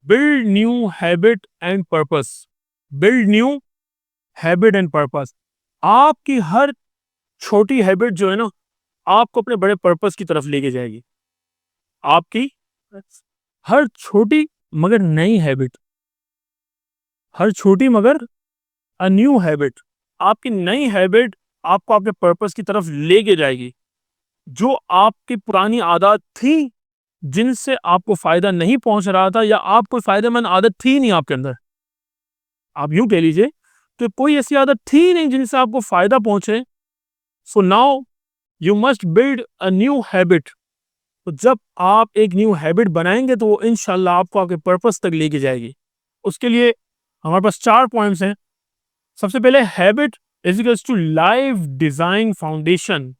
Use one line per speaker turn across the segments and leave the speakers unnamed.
Build new habit and purpose. Build new habit and purpose. आपकी हर छोटी habit जो है ना, आपको अपने बड़े पर्पस की तरफ लेके जाएगी। आपकी हर छोटी मगर नई हैबिट, हर छोटी मगर अ न्यू हैबिट, आपकी नई हैबिट आपको आपके पर्पस की तरफ लेके जाएगी। जो आपकी पुरानी आदत थी, जिनसे आपको फायदा नहीं पहुंच रहा था, या आप कोई फायदेमंद आदत थी नहीं आपके अंदर, आप यूं कह लीजिए तो कोई ऐसी आदत थी नहीं जिनसे आपको फायदा पहुंचे। So now you must build a new habit. तो जब आप एक न्यू हैबिट बनाएंगे तो वो इंशाल्लाह आपको आपके पर्पस तक लेके जाएगी। उसके लिए हमारे पास 4 पॉइंट्स हैं। सबसे पहले, habit is equals to life design foundation.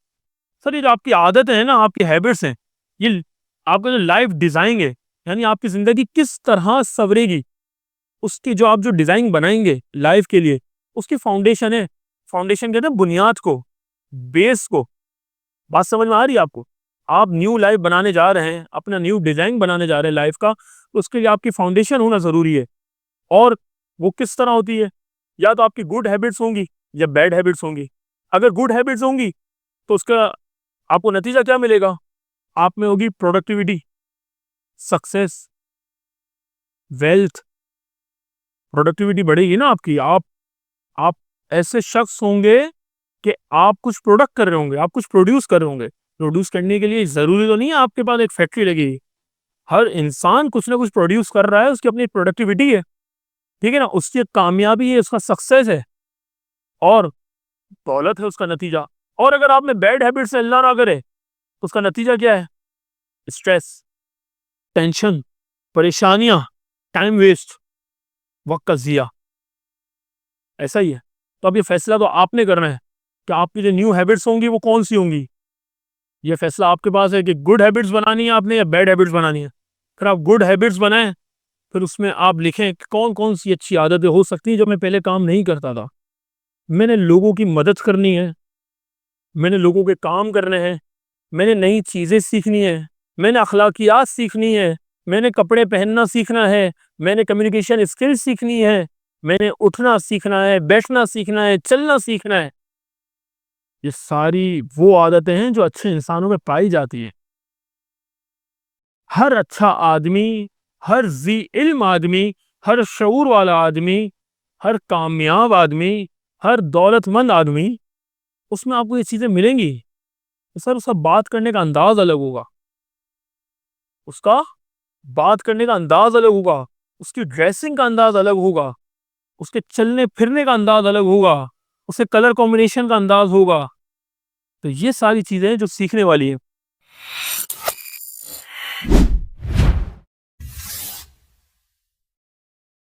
Sir, ये जो आपकी आदतें हैं ना, आपकी हैबिट्स हैं, ये आपका जो लाइफ डिजाइन है, यानी आपकी जिंदगी किस तरह सवरेगी, उसकी जो आप जो डिजाइन बनाएंगे लाइफ के लिए, उसकी फाउंडेशन है। फाउंडेशन कहते हैं बुनियाद को, बेस को। बात समझ में आ रही है आपको? आप न्यू लाइफ बनाने जा रहे हैं, अपना न्यू डिजाइन बनाने जा रहे हैं लाइफ का, तो उसके लिए आपकी फाउंडेशन होना जरूरी है। और वो किस तरह होती है? या तो आपकी गुड हैबिट्स होंगी या बैड हैबिट्स होंगी। अगर गुड हैबिट्स होंगी तो उसका आपको नतीजा क्या मिलेगा? आप में होगी प्रोडक्टिविटी, सक्सेस, वेल्थ। प्रोडक्टिविटी बढ़ेगी ना आपकी। आप ऐसे शख्स होंगे कि आप कुछ प्रोडक्ट कर रहे होंगे, आप कुछ प्रोड्यूस कर रहे होंगे। प्रोड्यूस करने के लिए जरूरी तो नहीं है आपके पास एक फैक्ट्री लगी। हर इंसान कुछ ना कुछ प्रोड्यूस कर रहा है, उसकी अपनी प्रोडक्टिविटी है। ठीक है ना? उसकी कामयाबी है, उसका सक्सेस है, और दौलत है उसका नतीजा। और अगर आप में बैड हैबिट से अल्लाह ना करे तो उसका नतीजा क्या है? स्ट्रेस, टेंशन, परेशानियां, टाइम वेस्ट, वक्त का जिया। ऐसा ही है। तो अब ये फैसला तो आपने करना है कि आपकी जो न्यू हैबिट्स होंगी वो कौन सी होंगी। ये फैसला आपके पास है कि गुड हैबिट्स बनानी है आपने या बैड हैबिट्स बनानी है। अगर आप गुड हैबिट्स बनाएं, फिर उसमें आप लिखें कि कौन कौन सी अच्छी आदतें हो सकती हैं जो मैं पहले काम नहीं करता था। मैंने लोगों की मदद करनी है, मैंने लोगों के काम करने हैं, मैंने नई चीज़ें सीखनी है, मैंने अखलाकियात सीखनी है, मैंने कपड़े पहनना सीखना है, मैंने कम्युनिकेशन स्किल्स सीखनी है, मैंने उठना सीखना है, बैठना सीखना है, चलना सीखना है। ये सारी वो आदतें हैं जो अच्छे इंसानों में पाई जाती हैं। हर अच्छा आदमी, हर जी इल्म आदमी, हर शऊर वाला आदमी, हर कामयाब आदमी, हर दौलतमंद आदमी, उसमें आपको ये चीज़ें मिलेंगी। तो सर, उसका बात करने का अंदाज अलग होगा, उसका बात करने का अंदाज अलग होगा, उसकी ड्रेसिंग का अंदाज अलग होगा, उसके चलने फिरने का अंदाज अलग होगा, उसके कलर कॉम्बिनेशन का अंदाज होगा। तो ये सारी चीज़ें जो सीखने वाली है।